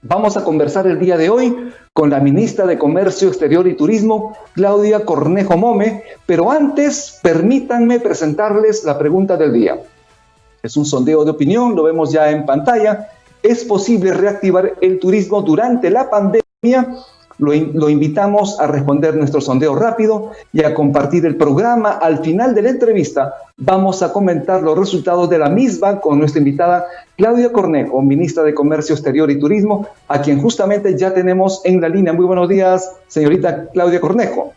Vamos a conversar el día de hoy con la ministra de Comercio Exterior y Turismo, Claudia Cornejo Mome, pero antes permítanme presentarles la pregunta del día. Es un sondeo de opinión, lo vemos ya en pantalla. ¿Es posible reactivar el turismo durante la pandemia? Lo invitamos a responder nuestro sondeo rápido y a compartir el programa. Al final de la entrevista vamos a comentar los resultados de la misma con nuestra invitada Claudia Cornejo, ministra de Comercio Exterior y Turismo, a quien justamente ya tenemos en la línea. Muy buenos días, señorita Claudia Cornejo.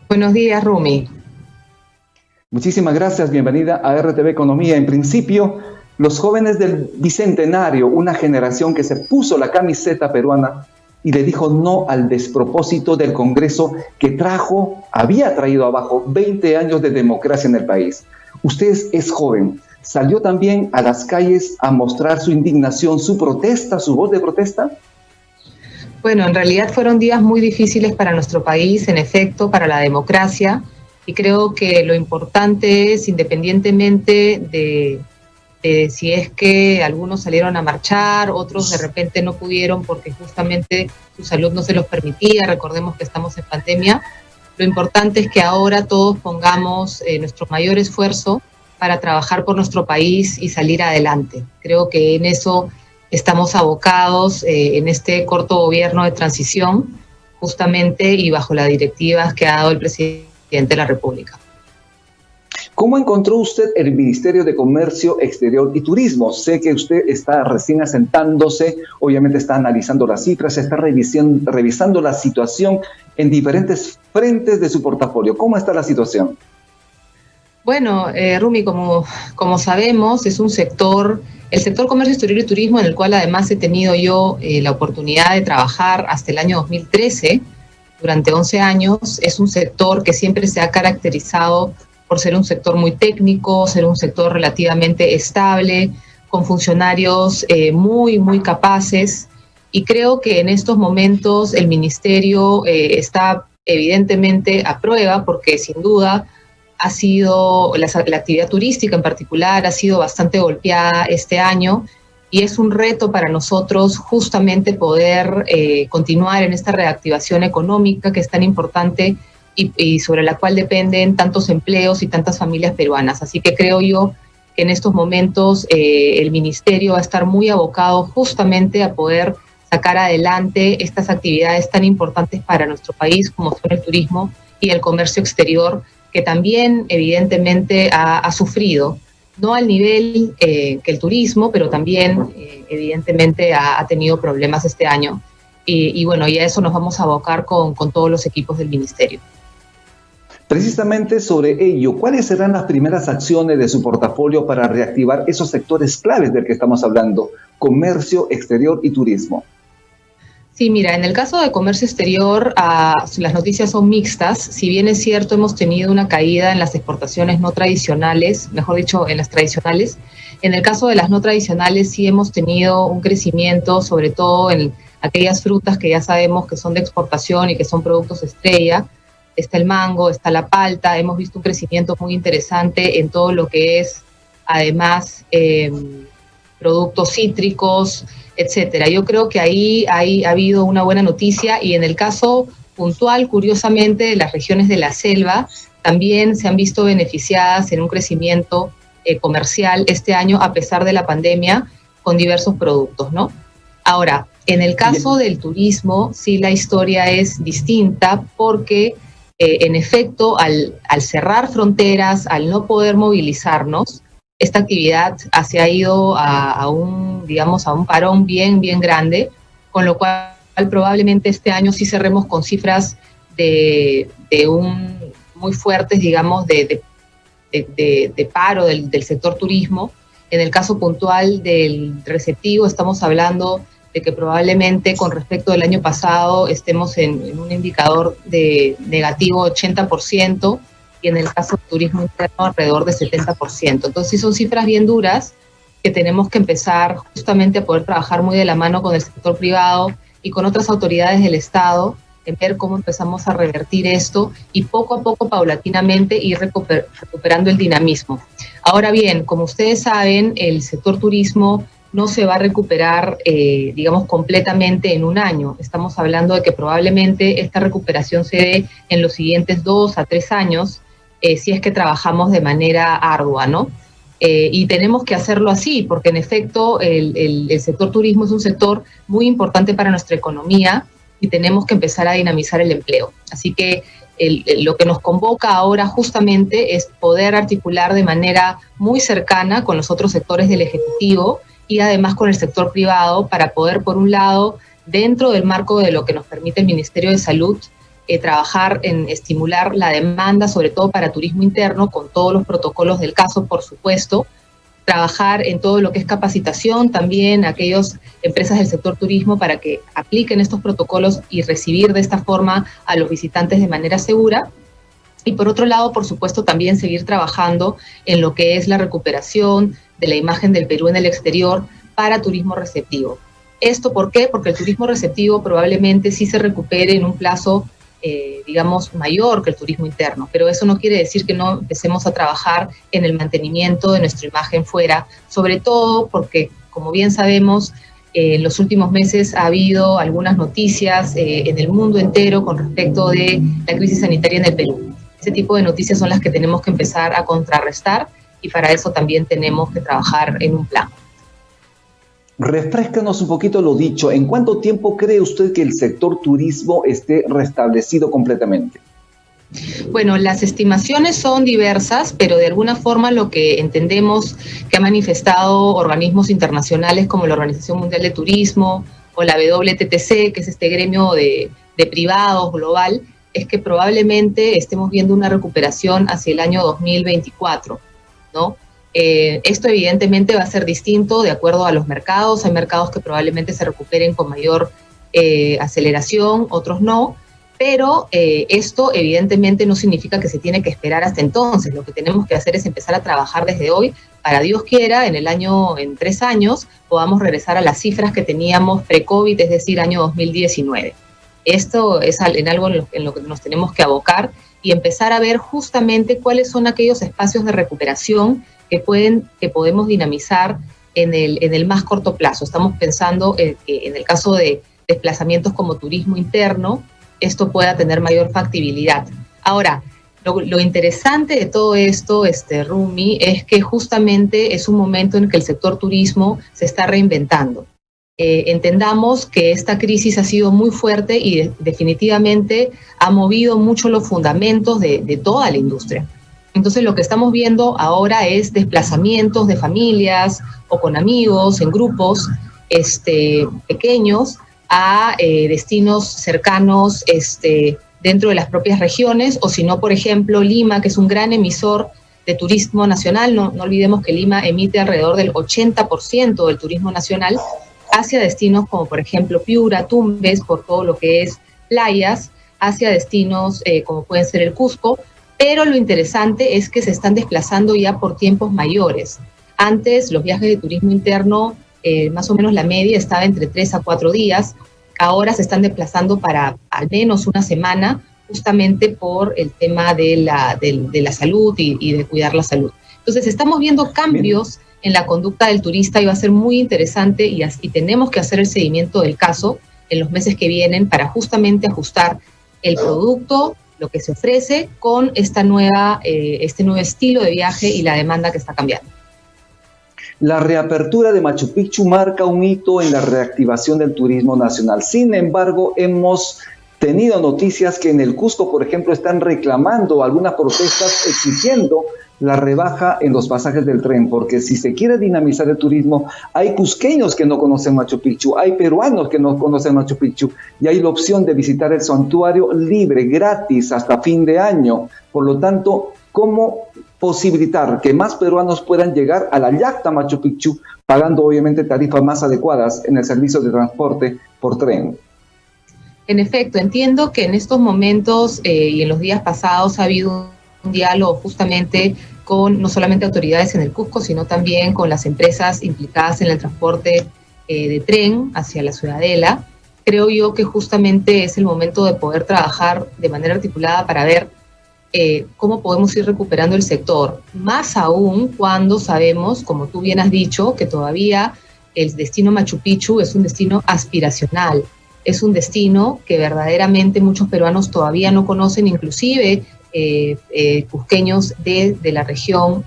Buenos días, Rumi. Muchísimas gracias, bienvenida a RTV Economía. En principio, los jóvenes del Bicentenario, una generación que se puso la camiseta peruana y le dijo no al despropósito del Congreso que había traído abajo 20 años de democracia en el país. Usted es joven, ¿salió también a las calles a mostrar su indignación, su protesta, su voz de protesta? Bueno, en realidad fueron días muy difíciles para nuestro país, en efecto, para la democracia, y creo que lo importante es, independientemente de si es que algunos salieron a marchar, otros de repente no pudieron porque justamente su salud no se los permitía, recordemos que estamos en pandemia, lo importante es que ahora todos pongamos nuestro mayor esfuerzo para trabajar por nuestro país y salir adelante. Creo que en eso estamos abocados en este corto gobierno de transición, justamente y bajo las directivas que ha dado el presidente de la República. ¿Cómo encontró usted el Ministerio de Comercio Exterior y Turismo? Sé que usted está recién asentándose, obviamente está analizando las cifras, está revisando la situación en diferentes frentes de su portafolio. ¿Cómo está la situación? Bueno, Rumi, como sabemos, es un sector, el sector comercio exterior y turismo, en el cual además he tenido yo la oportunidad de trabajar hasta el año 2013, durante 11 años, es un sector que siempre se ha caracterizado por ser un sector muy técnico, ser un sector relativamente estable, con funcionarios muy capaces. Y creo que en estos momentos el Ministerio está evidentemente a prueba, porque sin duda ha sido, la actividad turística en particular ha sido bastante golpeada este año, y es un reto para nosotros justamente poder continuar en esta reactivación económica que es tan importante y sobre la cual dependen tantos empleos y tantas familias peruanas. Así que creo yo que en estos momentos el Ministerio va a estar muy abocado justamente a poder sacar adelante estas actividades tan importantes para nuestro país, como son el turismo y el comercio exterior, que también evidentemente ha sufrido, no al nivel que el turismo, pero también evidentemente ha tenido problemas este año. Y bueno, y a eso nos vamos a abocar con todos los equipos del Ministerio. Precisamente sobre ello, ¿cuáles serán las primeras acciones de su portafolio para reactivar esos sectores claves del que estamos hablando? Comercio, exterior y turismo. Sí, mira, en el caso de comercio exterior, las noticias son mixtas. Si bien es cierto, hemos tenido una caída en las exportaciones no tradicionales, mejor dicho, en las tradicionales. En el caso de las no tradicionales sí hemos tenido un crecimiento, sobre todo en aquellas frutas que ya sabemos que son de exportación y que son productos estrella. Está el mango, está la palta, hemos visto un crecimiento muy interesante en todo lo que es, además, productos cítricos, etcétera. Yo creo que ahí ha habido una buena noticia, y en el caso puntual, curiosamente, de las regiones de la selva, también se han visto beneficiadas en un crecimiento comercial este año, a pesar de la pandemia, con diversos productos, ¿no? Ahora, en el caso del turismo, sí la historia es distinta, porque en efecto, al cerrar fronteras, al no poder movilizarnos, esta actividad se ha ido a un parón bien grande, con lo cual probablemente este año sí cerremos con cifras muy fuertes, digamos, de paro del sector turismo. En el caso puntual del receptivo, estamos hablando de que probablemente con respecto del año pasado estemos en un indicador de negativo 80%, y en el caso del turismo interno alrededor de 70%. Entonces sí son cifras bien duras, que tenemos que empezar justamente a poder trabajar muy de la mano con el sector privado y con otras autoridades del Estado, en ver cómo empezamos a revertir esto y poco a poco, paulatinamente, ir recuperando el dinamismo. Ahora bien, como ustedes saben, el sector turismo no se va a recuperar, digamos, completamente en un año. Estamos hablando de que probablemente esta recuperación se dé en los siguientes 2 a 3 años, si es que trabajamos de manera ardua, ¿no? Y tenemos que hacerlo así, porque en efecto el sector turismo es un sector muy importante para nuestra economía y tenemos que empezar a dinamizar el empleo. Así que lo que nos convoca ahora justamente es poder articular de manera muy cercana con los otros sectores del Ejecutivo y además con el sector privado para poder, por un lado, dentro del marco de lo que nos permite el Ministerio de Salud, trabajar en estimular la demanda, sobre todo para turismo interno, con todos los protocolos del caso, por supuesto, trabajar en todo lo que es capacitación también a aquellas empresas del sector turismo para que apliquen estos protocolos y recibir de esta forma a los visitantes de manera segura. Y por otro lado, por supuesto, también seguir trabajando en lo que es la recuperación de la imagen del Perú en el exterior para turismo receptivo. ¿Esto por qué? Porque el turismo receptivo probablemente sí se recupere en un plazo, digamos, mayor que el turismo interno, pero eso no quiere decir que no empecemos a trabajar en el mantenimiento de nuestra imagen fuera, sobre todo porque, como bien sabemos, en los últimos meses ha habido algunas noticias en el mundo entero con respecto de la crisis sanitaria en el Perú. Ese tipo de noticias son las que tenemos que empezar a contrarrestar y para eso también tenemos que trabajar en un plan. Refréscanos un poquito lo dicho. ¿En cuánto tiempo cree usted que el sector turismo esté restablecido completamente? Bueno, las estimaciones son diversas, pero de alguna forma lo que entendemos que han manifestado organismos internacionales como la Organización Mundial de Turismo o la WTTC, que es este gremio de privados global, es que probablemente estemos viendo una recuperación hacia el año 2024, ¿no? Esto evidentemente va a ser distinto de acuerdo a los mercados. Hay mercados que probablemente se recuperen con mayor aceleración, otros no, pero esto evidentemente no significa que se tiene que esperar hasta entonces. Lo que tenemos que hacer es empezar a trabajar desde hoy, para Dios quiera, en 3 años podamos regresar a las cifras que teníamos pre-COVID, es decir, año 2019. Esto es algo en lo que nos tenemos que abocar y empezar a ver justamente cuáles son aquellos espacios de recuperación que podemos dinamizar en el más corto plazo. Estamos pensando que en el caso de desplazamientos como turismo interno, esto pueda tener mayor factibilidad. Ahora, lo interesante de todo esto, Rumi, es que justamente es un momento en que el sector turismo se está reinventando. Entendamos que esta crisis ha sido muy fuerte y definitivamente ha movido mucho los fundamentos de toda la industria. Entonces lo que estamos viendo ahora es desplazamientos de familias o con amigos en grupos pequeños a destinos cercanos dentro de las propias regiones, o si no, por ejemplo, Lima, que es un gran emisor de turismo nacional. No olvidemos que Lima emite alrededor del 80% del turismo nacional hacia destinos como, por ejemplo, Piura, Tumbes, por todo lo que es playas, hacia destinos como pueden ser el Cusco. Pero lo interesante es que se están desplazando ya por tiempos mayores. Antes, los viajes de turismo interno, más o menos la media estaba entre 3 a 4 días. Ahora se están desplazando para al menos una semana, justamente por el tema de la salud y de cuidar la salud. Entonces, estamos viendo cambios en la conducta del turista y va a ser muy interesante y tenemos que hacer el seguimiento del caso en los meses que vienen para justamente ajustar el producto, lo que se ofrece con este nuevo estilo de viaje y la demanda que está cambiando. La reapertura de Machu Picchu marca un hito en la reactivación del turismo nacional. Sin embargo, hemos tenido noticias que en el Cusco, por ejemplo, están reclamando algunas protestas exigiendo la rebaja en los pasajes del tren, porque si se quiere dinamizar el turismo, hay cusqueños que no conocen Machu Picchu, hay peruanos que no conocen Machu Picchu, y hay la opción de visitar el santuario libre, gratis, hasta fin de año. Por lo tanto, ¿cómo posibilitar que más peruanos puedan llegar a la yacta Machu Picchu, pagando obviamente tarifas más adecuadas en el servicio de transporte por tren? En efecto, entiendo que en estos momentos y en los días pasados ha habido un diálogo justamente con no solamente autoridades en el Cusco, sino también con las empresas implicadas en el transporte de tren hacia la Ciudadela. Creo yo que justamente es el momento de poder trabajar de manera articulada para ver cómo podemos ir recuperando el sector, más aún cuando sabemos, como tú bien has dicho, que todavía el destino Machu Picchu es un destino aspiracional, es un destino que verdaderamente muchos peruanos todavía no conocen, inclusive cusqueños de la región,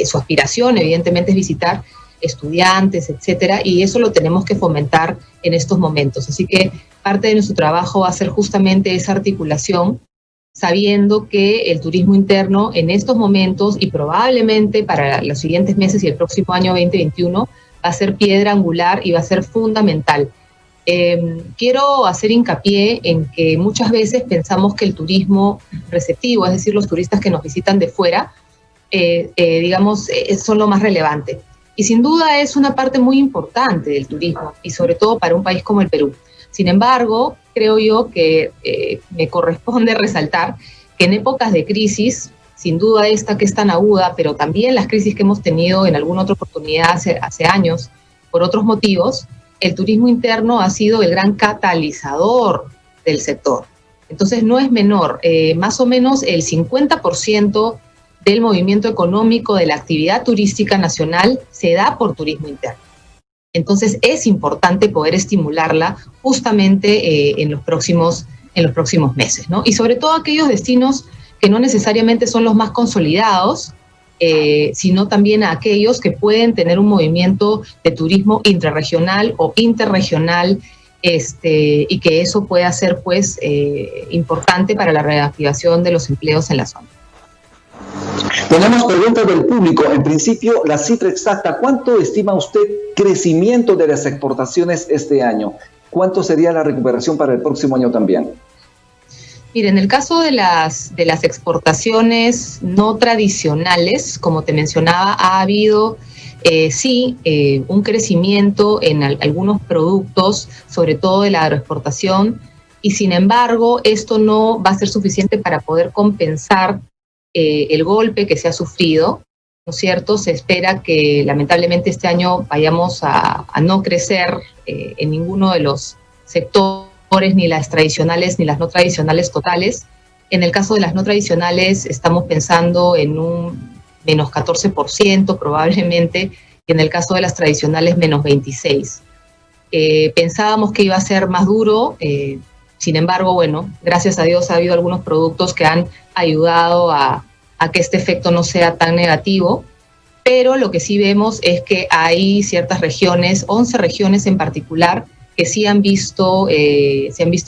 su aspiración evidentemente es visitar estudiantes, etcétera, y eso lo tenemos que fomentar en estos momentos. Así que parte de nuestro trabajo va a ser justamente esa articulación, sabiendo que el turismo interno en estos momentos y probablemente para los siguientes meses y el próximo año 2021 va a ser piedra angular y va a ser fundamental. Quiero hacer hincapié en que muchas veces pensamos que el turismo receptivo, es decir, los turistas que nos visitan de fuera, son lo más relevante. Y sin duda es una parte muy importante del turismo, y sobre todo para un país como el Perú. Sin embargo, creo yo que me corresponde resaltar que en épocas de crisis, sin duda esta que es tan aguda, pero también las crisis que hemos tenido en alguna otra oportunidad hace años, por otros motivos, el turismo interno ha sido el gran catalizador del sector. Entonces no es menor, más o menos el 50% del movimiento económico de la actividad turística nacional se da por turismo interno. Entonces es importante poder estimularla justamente en los próximos meses, ¿no? Y sobre todo aquellos destinos que no necesariamente son los más consolidados, sino también a aquellos que pueden tener un movimiento de turismo intrarregional o interregional, y que eso pueda ser pues importante para la reactivación de los empleos en la zona. Tenemos preguntas del público. En principio, la cifra exacta, ¿cuánto estima usted crecimiento de las exportaciones este año? ¿Cuánto sería la recuperación para el próximo año también? Mire, en el caso de las exportaciones no tradicionales, como te mencionaba, ha habido un crecimiento en algunos productos, sobre todo de la agroexportación, y sin embargo esto no va a ser suficiente para poder compensar el golpe que se ha sufrido, ¿no es cierto? Se espera que lamentablemente este año vayamos a no crecer en ninguno de los sectores, ni las tradicionales ni las no tradicionales totales. En el caso de las no tradicionales estamos pensando en un menos 14% probablemente, y en el caso de las tradicionales menos 26%. Pensábamos que iba a ser más duro, sin embargo, bueno, gracias a Dios ha habido algunos productos que han ayudado a que este efecto no sea tan negativo, pero lo que sí vemos es que hay ciertas regiones, 11 regiones en particular, que sí se han visto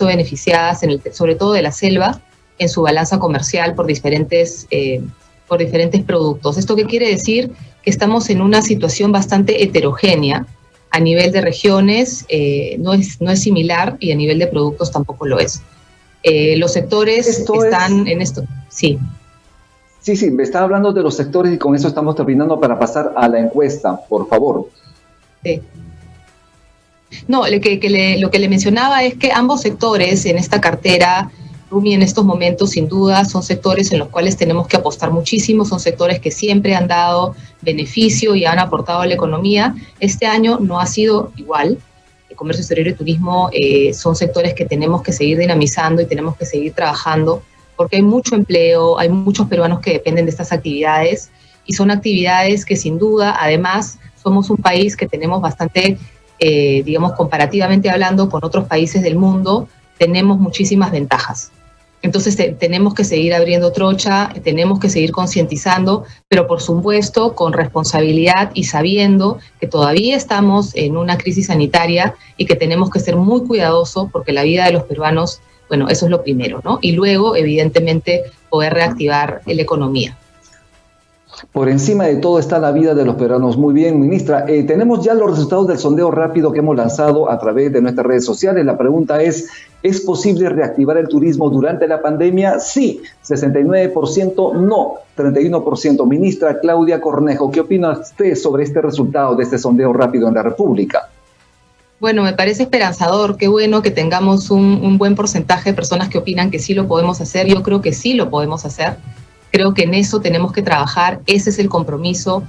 beneficiadas, sobre todo de la selva, en su balanza comercial por diferentes productos. ¿Esto qué quiere decir? Que estamos en una situación bastante heterogénea. A nivel de regiones no es similar, y a nivel de productos tampoco lo es. Los sectores están en esto. Sí. Sí, me estaba hablando de los sectores y con eso estamos terminando para pasar a la encuesta, por favor. Sí. No, lo que le mencionaba es que ambos sectores en esta cartera, Rumi, en estos momentos, sin duda, son sectores en los cuales tenemos que apostar muchísimo, son sectores que siempre han dado beneficio y han aportado a la economía. Este año no ha sido igual. El comercio exterior y turismo son sectores que tenemos que seguir dinamizando y tenemos que seguir trabajando, porque hay mucho empleo, hay muchos peruanos que dependen de estas actividades, y son actividades que sin duda, además, somos un país que tenemos bastante, comparativamente hablando con otros países del mundo, tenemos muchísimas ventajas. Entonces tenemos que seguir abriendo trocha, tenemos que seguir concientizando, pero por supuesto con responsabilidad y sabiendo que todavía estamos en una crisis sanitaria y que tenemos que ser muy cuidadosos, porque la vida de los peruanos, bueno, eso es lo primero, ¿no? Y luego, evidentemente, poder reactivar la economía. Por encima de todo está la vida de los peruanos. Muy bien, ministra. Tenemos ya los resultados del sondeo rápido que hemos lanzado a través de nuestras redes sociales. La pregunta ¿es posible reactivar el turismo durante la pandemia? Sí, 69%, no, 31%. Ministra Claudia Cornejo, ¿qué opina usted sobre este resultado de este sondeo rápido en la República? Bueno, me parece esperanzador. Qué bueno que tengamos un buen porcentaje de personas que opinan que sí lo podemos hacer. Yo creo que sí lo podemos hacer. Creo que en eso tenemos que trabajar, ese es el compromiso.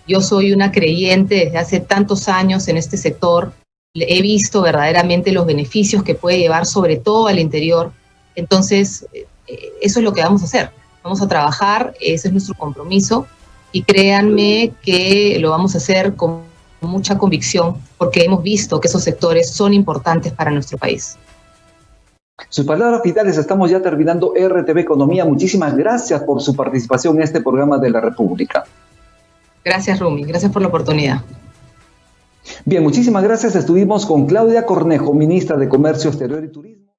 Yo soy una creyente desde hace tantos años en este sector, he visto verdaderamente los beneficios que puede llevar, sobre todo al interior. Entonces, eso es lo que vamos a hacer. Vamos a trabajar, ese es nuestro compromiso, y créanme que lo vamos a hacer con mucha convicción porque hemos visto que esos sectores son importantes para nuestro país. Sus palabras finales, estamos ya terminando RTV Economía. Muchísimas gracias por su participación en este programa de la República. Gracias, Rumi. Gracias por la oportunidad. Bien, muchísimas gracias. Estuvimos con Claudia Cornejo, ministra de Comercio Exterior y Turismo.